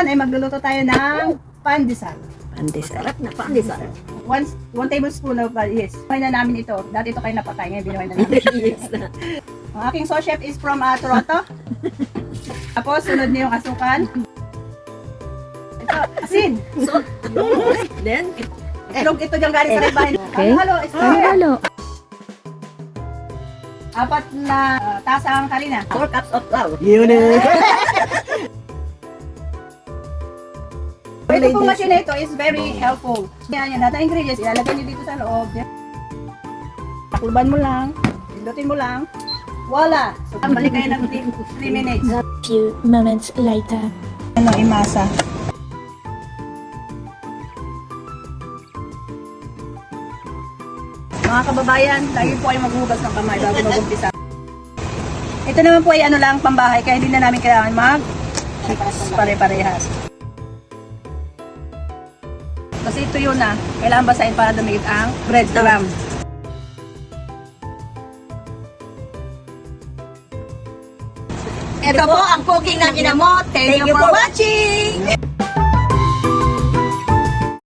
ay magluluto tayo ng pandesal. Pandesal. Sarap na pandesal. One tablespoon of, yes. Binuhay na namin ito. Dati ito kayo napatay, ngayon binuhay na namin. Yes na. Ang aking sauce chef is from Toronto. Tapos, sunod niyo yung asukal. Ito, asin. So, then, Itlog ito dyan galing sa red bahay. Okay. Halo, Halo. 4 na tasang harina. 4 cups of flour. Yun eh. Ito pong machine na ito is very helpful. Yan, lahat ng ingredients, ilalagay nyo dito sa loob. Takulban mo lang, pindutin mo lang. Voila! So, balik kayo ng 3 minutes. Few moments later. Ano, imasa. Mga kababayan, lagi po kayo maghugas ng kamay bago mag-umpisa. Ito naman po ay ano lang, pambahay, kaya hindi na namin kailangan pare-parehas. Kasi ito yun na, kailangan basahin para dumikit ang breadcrumb. Ito po ang cooking ng ina mo. Thank you for watching!